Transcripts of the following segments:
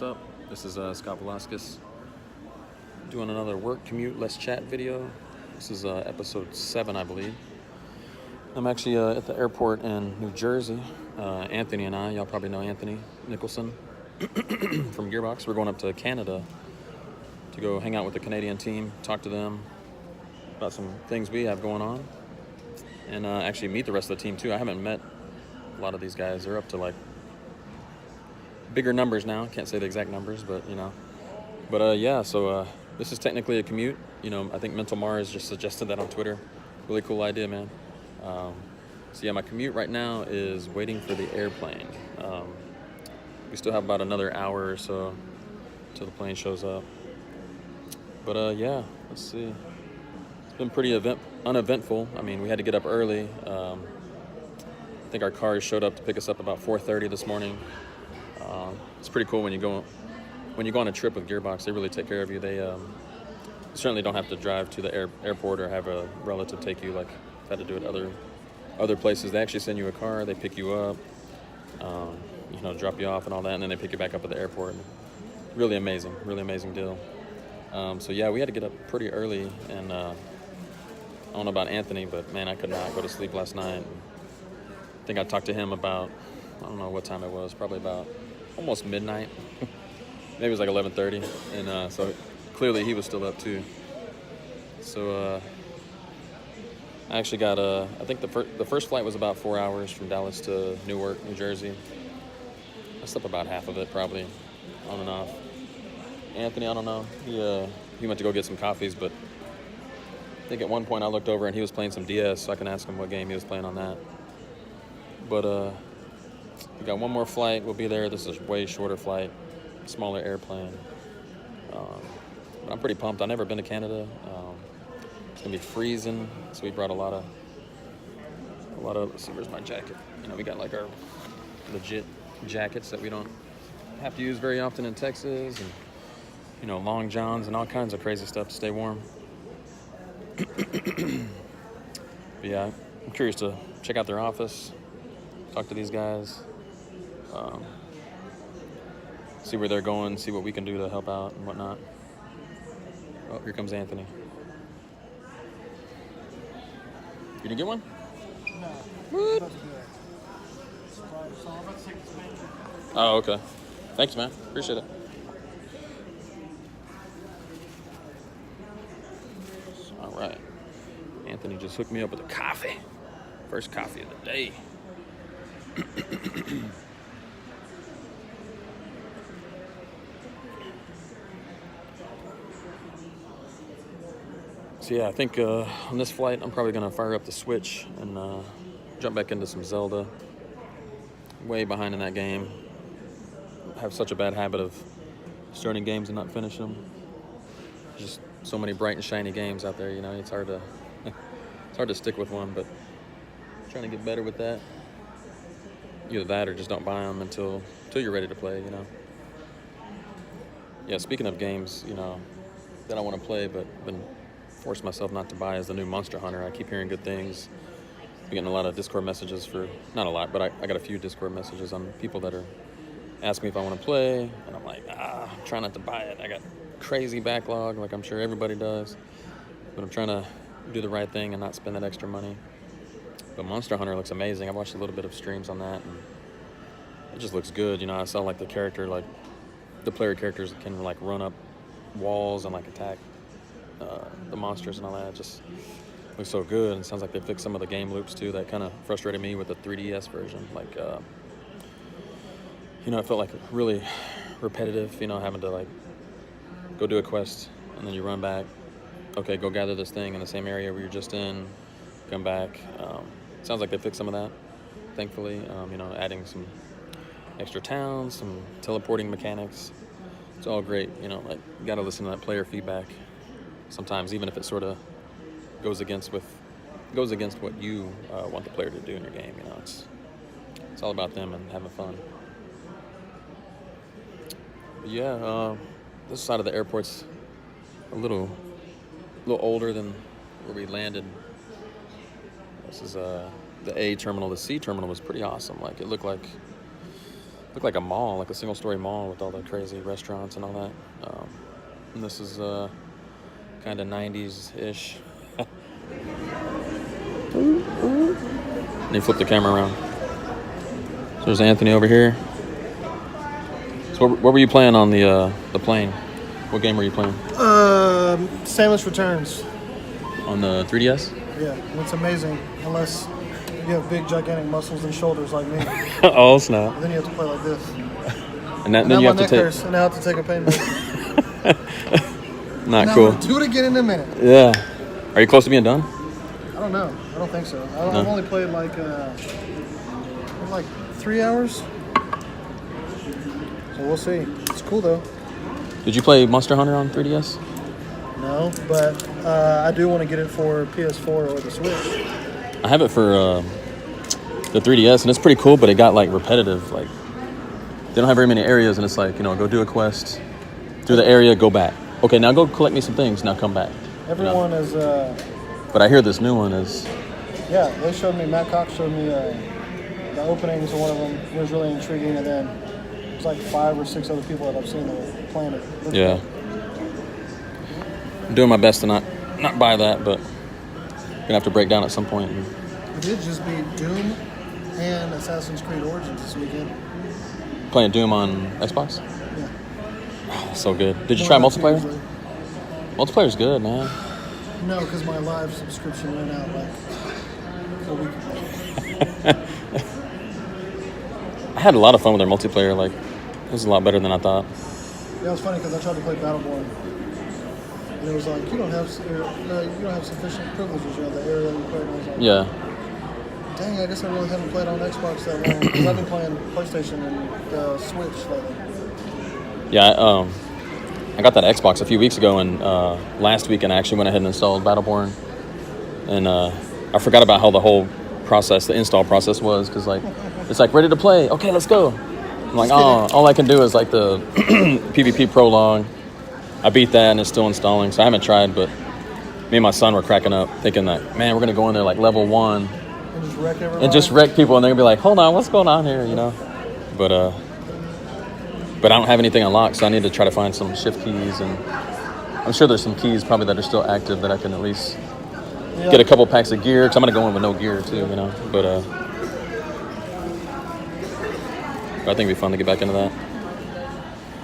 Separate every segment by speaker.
Speaker 1: what's up? This is Scott Velasquez doing another work, commute, less chat video. This is episode 7, I believe. I'm actually at the airport in New Jersey. Anthony and I, y'all probably know Anthony Nicholson from Gearbox. We're going up to Canada to go hang out with the Canadian team, talk to them about some things we have going on, and actually meet the rest of the team too. I haven't met a lot of these guys. They're up to like bigger numbers now. Can't say the exact numbers, but you know. But yeah, so this is technically a commute. You know, I think Mental Mars just suggested that on Twitter. Really cool idea, man. So yeah, my commute right now is waiting for the airplane. We still have about another hour or so till the plane shows up. But yeah, let's see. It's been pretty uneventful. I mean, we had to get up early. I think our cars showed up to pick us up about 4:30 this morning. It's pretty cool when you go on a trip with Gearbox. They really take care of you. They certainly don't have to drive to the airport or have a relative take you like I've had to do it other places. They actually send you a car. They pick you up, you know, drop you off and all that, and then they pick you back up at the airport. Really amazing deal. So yeah, we had to get up pretty early, and I don't know about Anthony, but man, I could not go to sleep last night. I think I talked to him about, I don't know what time it was, probably about almost midnight. Maybe it was like 11:30, and so clearly he was still up too. So I actually got I think the first flight was about 4 hours from Dallas to Newark, New Jersey. I slept about half of it, probably, on and off. Anthony, I don't know. He went to go get some coffees, but I think at one point I looked over and he was playing some DS, so I can ask him what game he was playing on that. But we got one more flight. We'll be there. This is a way shorter flight, smaller airplane. But I'm pretty pumped. I've never been to Canada. It's gonna be freezing, so we brought a lot of. Let's see, where's my jacket? You know, we got like our legit jackets that we don't have to use very often in Texas, and you know, long johns and all kinds of crazy stuff to stay warm. But yeah, I'm curious to check out their office, talk to these guys, see where they're going, see what we can do to help out and whatnot. Oh, here comes Anthony. You didn't get one?
Speaker 2: No.
Speaker 1: What? Oh, okay. Thanks, man. Appreciate it. All right. Anthony just hooked me up with a coffee. First coffee of the day. So yeah, I think on this flight I'm probably gonna fire up the Switch and jump back into some Zelda. Way behind in that game. I have such a bad habit of starting games and not finishing them. Just so many bright and shiny games out there, you know. It's hard to stick with one, but I'm trying to get better with that. Either that or just don't buy them until you're ready to play, you know. Yeah, speaking of games, you know, that I want to play but been forced myself not to buy is the new Monster Hunter. I keep hearing good things. I'm getting a lot of Discord messages not a lot, but I got a few Discord messages on people that are asking me if I want to play, and I'm like, I'm trying not to buy it. I got crazy backlog, like I'm sure everybody does, but I'm trying to do the right thing and not spend that extra money. But Monster Hunter looks amazing. I watched a little bit of streams on that, and it just looks good. You know, I saw like the player characters can like run up walls and like attack the monsters and all that. It just looks so good, and sounds like they fixed some of the game loops too that kind of frustrated me with the 3DS version. Like, you know, it felt like really repetitive, you know, having to like go do a quest and then you run back. Okay, go gather this thing in the same area where you're just in, come back. Sounds like they fixed some of that, thankfully. You know, adding some extra towns, some teleporting mechanics. It's all great, you know, like you gotta listen to that player feedback sometimes, even if it sort of goes against what you want the player to do in your game. You know, it's all about them and having fun. But yeah, this side of the airport's a little older than where we landed. This is the A terminal. The C terminal was pretty awesome. Like, it looked like Looked like a mall, like a single-story mall with all the crazy restaurants and all that. And this is kind of 90s-ish. And you flip the camera around. So there's Anthony over here. So what were you playing on the plane? What game were you playing?
Speaker 2: Samus Returns.
Speaker 1: On the 3DS?
Speaker 2: Yeah, it's amazing. Unless you have big, gigantic muscles and shoulders like me.
Speaker 1: Oh, snap.
Speaker 2: And then you have to play like this.
Speaker 1: And then you have to take...
Speaker 2: And now I have to take a pain medicine.
Speaker 1: Not
Speaker 2: now
Speaker 1: cool.
Speaker 2: We'll do it again in a minute.
Speaker 1: Yeah. Are you close to being done?
Speaker 2: I don't know. I don't think so. I've only played like 3 hours. So we'll see. It's cool though.
Speaker 1: Did you play Monster Hunter on 3DS?
Speaker 2: No, but I do want to get it for PS4 or the Switch.
Speaker 1: I have it for the 3DS, and it's pretty cool, but it got like repetitive. Like they don't have very many areas, and it's like, go do a quest, through the area, go back. Okay, now go collect me some things. Now come back.
Speaker 2: Everyone is.
Speaker 1: But I hear this new one is.
Speaker 2: Yeah, they showed me. Matt Cox showed me the openings of one of them. It was really intriguing, and then there's like 5 or 6 other people that I've seen that were playing it.
Speaker 1: Yeah. I'm doing my best to not buy that, but gonna have to break down at some point.
Speaker 2: It did just beat Doom and Assassin's Creed Origins this weekend.
Speaker 1: Playing Doom on Xbox?
Speaker 2: Yeah.
Speaker 1: Oh, so good. Did you try multiplayer? Multiplayer's good, man.
Speaker 2: No, because my live subscription ran out like a week ago.
Speaker 1: I had a lot of fun with their multiplayer. Like, it was a lot better than I thought.
Speaker 2: Yeah, it was funny because I tried to play Battleborn. And it was like, you don't have sufficient privileges around the area that you play. And I was like,
Speaker 1: yeah.
Speaker 2: Dang, I guess I really haven't played on Xbox that long because I've been playing PlayStation and Switch lately.
Speaker 1: Yeah, I got that Xbox a few weeks ago, and last weekend I actually went ahead and installed Battleborn. And I forgot about how the whole process, the install process was, because like it's like ready to play. Okay, let's go. I'm like, oh, all I can do is like the PvP prologue. I beat that and it's still installing, so I haven't tried, but me and my son were cracking up thinking that, man, we're going to go in there like level 1
Speaker 2: and just wreck everybody?
Speaker 1: And just wreck people, and they're going to be like, hold on, what's going on here, But I don't have anything unlocked, so I need to try to find some shift keys, and I'm sure there's some keys probably that are still active that I can at least get a couple packs of gear, because I'm going to go in with no gear too, But I think it'd be fun to get back into that.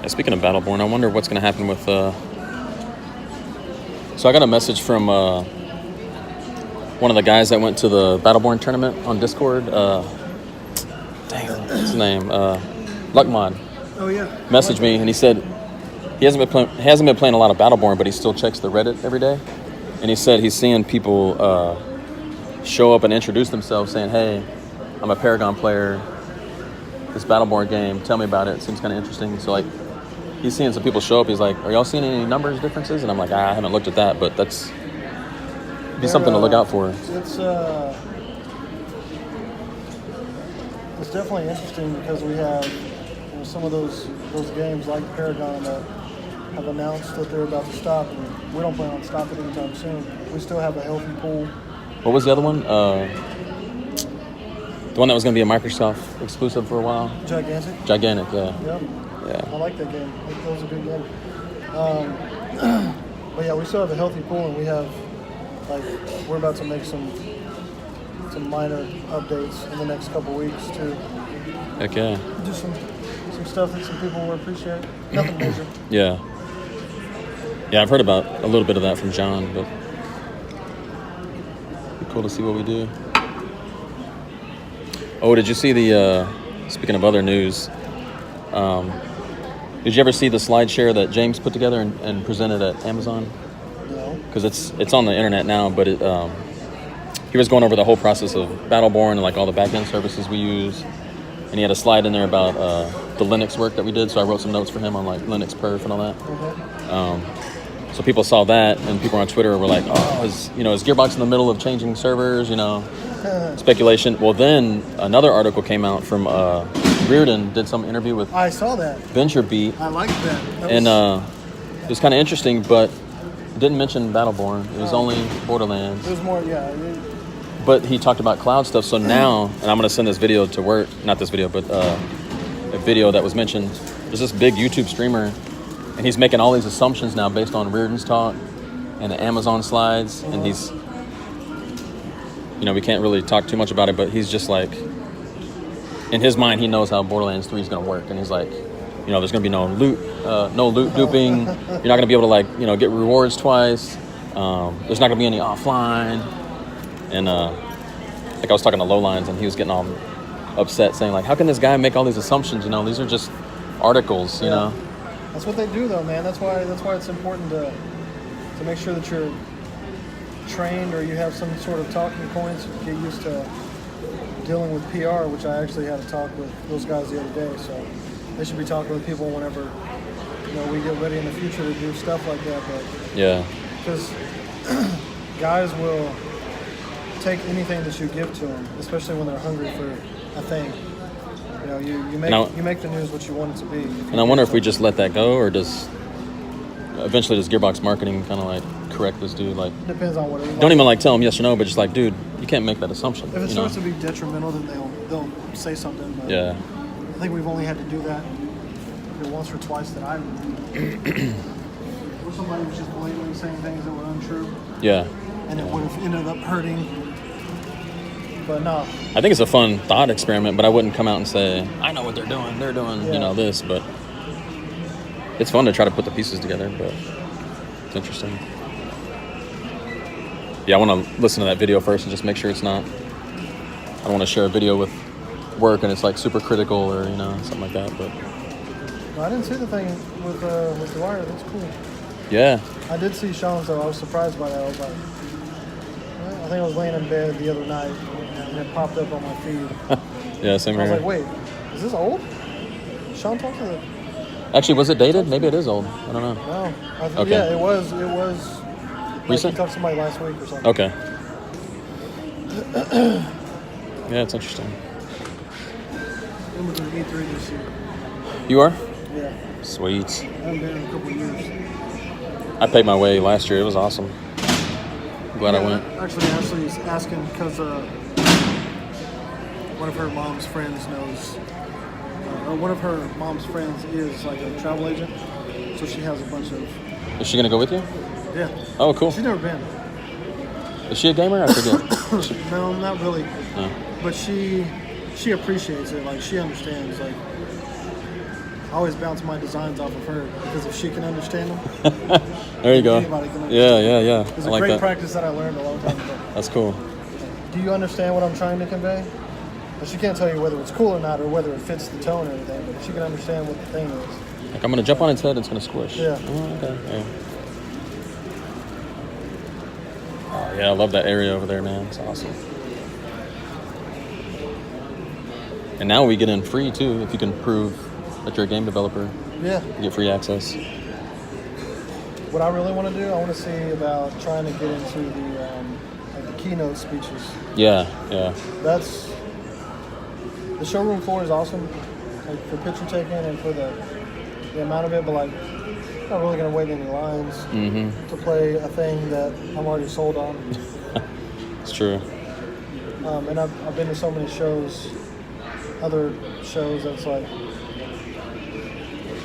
Speaker 1: Yeah, speaking of Battleborn, I wonder what's going to happen with... So I got a message from one of the guys that went to the Battleborn tournament on Discord. Dang, what's his name? Luckmod.
Speaker 2: Oh, yeah.
Speaker 1: Messaged me, and he said he hasn't been playing a lot of Battleborn, but he still checks the Reddit every day. And he said he's seeing people show up and introduce themselves saying, hey, I'm a Paragon player. This Battleborn game, tell me about it. It seems kind of interesting. So, like, he's seeing some people show up. He's like, are y'all seeing any numbers differences? And I'm like, I haven't looked at that, but that's be something to look out for.
Speaker 2: It's definitely interesting because we have some of those games like Paragon that have announced that they're about to stop, and we don't plan on stopping anytime soon. We still have a healthy pool.
Speaker 1: What was the other one? The one that was going to be a Microsoft exclusive for a while? Gigantic, yeah.
Speaker 2: Yep.
Speaker 1: Yeah.
Speaker 2: I like that game. That was a good game. But yeah, we still have a healthy pool, and we have, we're about to make some minor updates in the next couple weeks too.
Speaker 1: Okay.
Speaker 2: Do some stuff that some people will appreciate. Nothing major.
Speaker 1: Yeah. Yeah, I've heard about a little bit of that from John, but it'd be cool to see what we do. Oh, did you see the, speaking of other news, did you ever see the slide share that James put together and presented at Amazon?
Speaker 2: No.
Speaker 1: Because it's on the internet now, but he was going over the whole process of Battleborn and like all the back-end services we use. And he had a slide in there about the Linux work that we did, so I wrote some notes for him on like Linux perf and all that.
Speaker 2: Okay.
Speaker 1: So people saw that, and people on Twitter were like, oh, is Gearbox in the middle of changing servers, speculation. Well, then another article came out from Reardon, did some interview with
Speaker 2: I saw that.
Speaker 1: VentureBeat.
Speaker 2: I liked that.
Speaker 1: And it was kind of interesting, but it didn't mention Battleborn. It was only Borderlands.
Speaker 2: It was more, yeah.
Speaker 1: But he talked about cloud stuff, so now, and I'm going to send this video to work, not this video, but a video that was mentioned. There's this big YouTube streamer, and he's making all these assumptions now based on Reardon's talk and the Amazon slides, and he's, we can't really talk too much about it, but he's just like, in his mind, he knows how Borderlands 3 is going to work, and he's like, there's going to be no loot duping. You're not going to be able to get rewards twice. There's not going to be any offline. And I was talking to Lowlines, and he was getting all upset, saying like, how can this guy make all these assumptions? These are just articles.
Speaker 2: That's what they do, though, man. That's why it's important to make sure that you're trained or you have some sort of talking points. Get used to dealing with PR, which I actually had a talk with those guys the other day. So they should be talking with people whenever we get ready in the future to do stuff like that. But
Speaker 1: yeah,
Speaker 2: because guys will take anything that you give to them, especially when they're hungry for a thing. You make the news what you want it to be.
Speaker 1: And I wonder if we just let that go, or does Gearbox marketing kind of like correct this dude? Like,
Speaker 2: depends on what it is.
Speaker 1: Don't even tell him yes or no, but just like, dude, you can't make that assumption.
Speaker 2: If it starts to be detrimental, then they'll say something. But
Speaker 1: yeah.
Speaker 2: I think we've only had to do that once or twice that I remember. Where somebody was just blatantly saying things that were untrue.
Speaker 1: Yeah.
Speaker 2: And it would have ended up hurting. But no.
Speaker 1: I think it's a fun thought experiment, but I wouldn't come out and say, I know what they're doing. They're doing, this. But it's fun to try to put the pieces together, but it's interesting. Yeah, I want to listen to that video first and just make sure it's not. I don't want to share a video with work and it's like super critical or, something like that. But
Speaker 2: I didn't see the thing with the wire. That's cool.
Speaker 1: Yeah.
Speaker 2: I did see Sean's, though. I was surprised by that. I was like, I think I was laying in bed the other night and it popped up on my feed.
Speaker 1: Yeah, same here.
Speaker 2: I was like, wait, is this old? Sean talked to the...
Speaker 1: Actually, was it dated? Maybe it is old. I don't know.
Speaker 2: No.
Speaker 1: Okay.
Speaker 2: Yeah, it was
Speaker 1: recent?
Speaker 2: He talked to somebody last week or something.
Speaker 1: Okay. Yeah, it's interesting.
Speaker 2: I'm going to E3 this year.
Speaker 1: You are?
Speaker 2: Yeah.
Speaker 1: Sweet.
Speaker 2: I haven't been in a couple of years.
Speaker 1: I paid my way last year. It was awesome. I'm glad I went.
Speaker 2: Actually, Ashley's asking because one of her mom's friends knows, or one of her mom's friends is like a travel agent, so she has a bunch of...
Speaker 1: Is she going to go with you?
Speaker 2: Yeah.
Speaker 1: Oh, cool.
Speaker 2: She's never been.
Speaker 1: Is she a gamer? I forget.
Speaker 2: No, not really.
Speaker 1: No.
Speaker 2: But she appreciates it. Like, she understands. Like, I always bounce my designs off of her because if she can understand them,
Speaker 1: there you go.
Speaker 2: Anybody can understand.
Speaker 1: Yeah.
Speaker 2: It's
Speaker 1: I
Speaker 2: a
Speaker 1: like
Speaker 2: great
Speaker 1: that.
Speaker 2: practice that I learned a long time ago.
Speaker 1: That's cool.
Speaker 2: Do you understand what I'm trying to convey? But she can't tell you whether it's cool or not or whether it fits the tone or anything, but she can understand what the thing is.
Speaker 1: Like, I'm going to jump on its head, it's going to squish.
Speaker 2: Yeah.
Speaker 1: Oh, okay. Yeah. Oh, yeah, I love that area over there, man. It's awesome. And now we get in free, too, if you can prove that you're a game developer.
Speaker 2: Yeah.
Speaker 1: You get free access.
Speaker 2: What I really want to do, I want to see about trying to get into the keynote speeches.
Speaker 1: Yeah.
Speaker 2: That's... The showroom floor is awesome, like for picture taking and for the amount of it, but like I'm not really gonna wait in any lines to play a thing that I'm already sold on.
Speaker 1: It's true.
Speaker 2: And I've been to so many shows, other shows that's like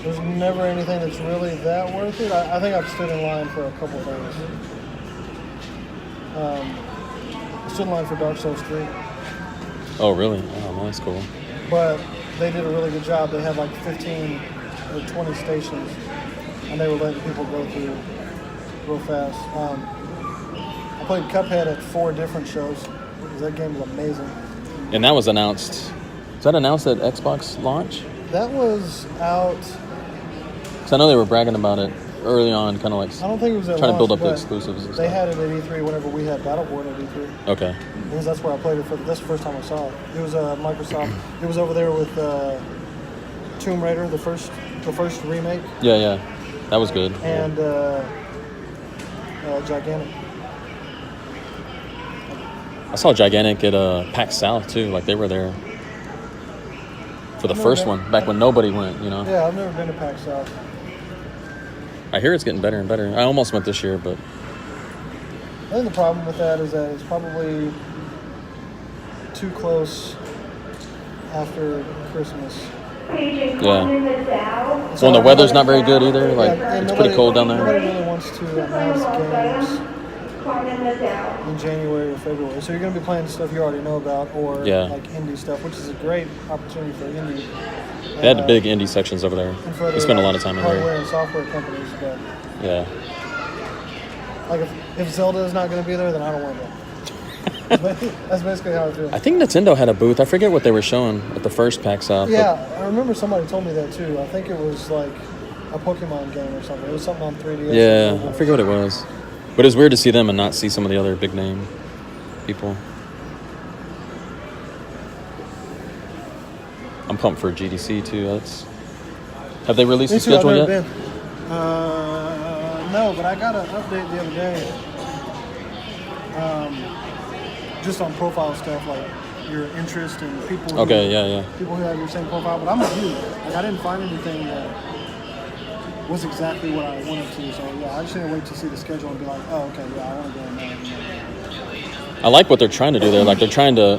Speaker 2: there's never anything that's really that worth it. I think I've stood in line for a couple things. I stood in line for Dark Souls 3.
Speaker 1: Oh, really? Oh, that's cool.
Speaker 2: But they did a really good job. They had like 15 or 20 stations, and they were letting people go through real fast. I played Cuphead at 4 different shows. That game was amazing.
Speaker 1: And that was announced. Was that announced at Xbox launch?
Speaker 2: That was out.
Speaker 1: Because I know they were bragging about it early on, kind of like
Speaker 2: I don't think it was at
Speaker 1: trying
Speaker 2: launch,
Speaker 1: to build up the
Speaker 2: but
Speaker 1: exclusives and
Speaker 2: they
Speaker 1: stuff.
Speaker 2: had it at E3 whenever we had Battleborn at E3.
Speaker 1: Okay.
Speaker 2: Because that's where I played it for. That's the first time I saw it. It was Microsoft. It was over there with Tomb Raider, the first remake.
Speaker 1: Yeah. That was good.
Speaker 2: And Gigantic.
Speaker 1: I saw Gigantic at PAX South too. Like they were there for the first one, back when nobody went.
Speaker 2: Yeah, I've never been to PAX South.
Speaker 1: I hear it's getting better and better. I almost went this year, but
Speaker 2: I think the problem with that is that it's probably too close after Christmas.
Speaker 1: Yeah. When the weather's not very good either, like it's pretty cold down there.
Speaker 2: Nobody really wants to announce games in January or February. So you're going to be playing stuff you already know about, or like indie stuff, which is a great opportunity for indie.
Speaker 1: They had the big indie sections over there. We spent a lot of time in
Speaker 2: hardware
Speaker 1: there.
Speaker 2: And software companies, but
Speaker 1: yeah.
Speaker 2: Like if Zelda is not going to be there, then I don't want to go. That's basically how I feel.
Speaker 1: I think Nintendo had a booth. I forget what they were showing at the first PAX South.
Speaker 2: Yeah, I remember somebody told me that too. I think it was like a Pokemon game or something. It was something on 3DS.
Speaker 1: Yeah, I forget what it was. But it was weird to see them and not see some of the other big name people. I'm pumped for GDC too. Have they released the schedule yet?
Speaker 2: Been. No, but I got an update the other day. Just on profile stuff, like your interest and people. People who have your same profile, but I'm with you. Like I didn't find anything that was exactly what I wanted to. So yeah, I just need to wait to see the schedule and be like, oh, okay, yeah, I want to go in there.
Speaker 1: I like what they're trying to do there. Like they're trying to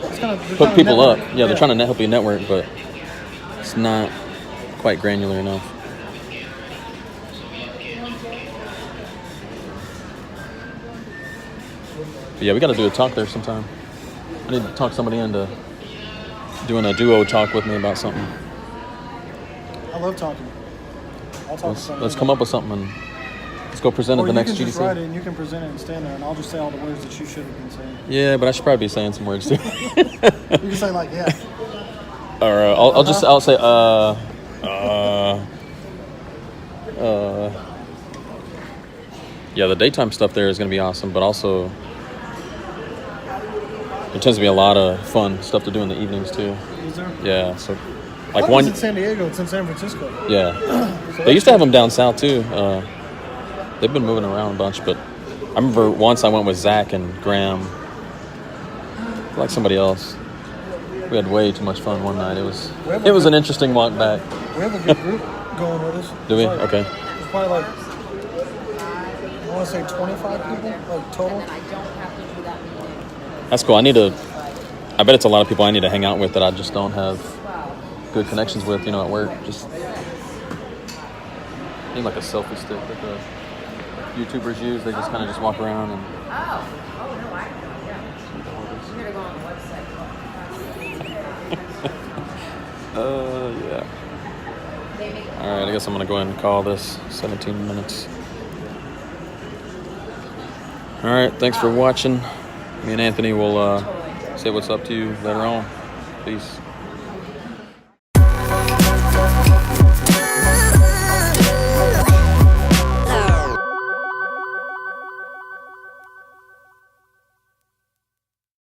Speaker 1: put people up. Yeah, they're trying to help you network, but it's not quite granular enough. But yeah, we got to do a talk there sometime. I need to talk somebody into doing a duo talk with me about something.
Speaker 2: I love talking. I'll talk to somebody.
Speaker 1: Let's come up with something and let's go present at the next GDC.
Speaker 2: You can just write it and you can present it and stand there, and I'll just say all the words that you should have been saying.
Speaker 1: Yeah, but I should probably be saying some words too.
Speaker 2: You can say like, yeah.
Speaker 1: Or I'll say yeah, the daytime stuff there is going to be awesome, but also there tends to be a lot of fun stuff to do in the evenings too.
Speaker 2: Is there?
Speaker 1: Yeah, so
Speaker 2: like one. It's in San Diego. It's in San Francisco.
Speaker 1: Yeah, so they used to have them down south too. They've been moving around a bunch, but I remember once I went with Zach and Graham, like somebody else. We had way too much fun one night. It was an interesting walk back.
Speaker 2: We have a good group going with us.
Speaker 1: Do we? Okay.
Speaker 2: It's probably like, I want to say 25 people, like total.
Speaker 1: That's cool. I bet it's a lot of people I need to hang out with that I just don't have good connections with, at work. Just need like a selfie stick that the YouTubers use. They just kind of just walk around and...
Speaker 3: Oh, no, I know, yeah. You're going to go on the website.
Speaker 1: Yeah. All right, I guess I'm going to go ahead and call this 17 minutes. All right, thanks for watching. Me and Anthony will say what's up to you later on. Peace.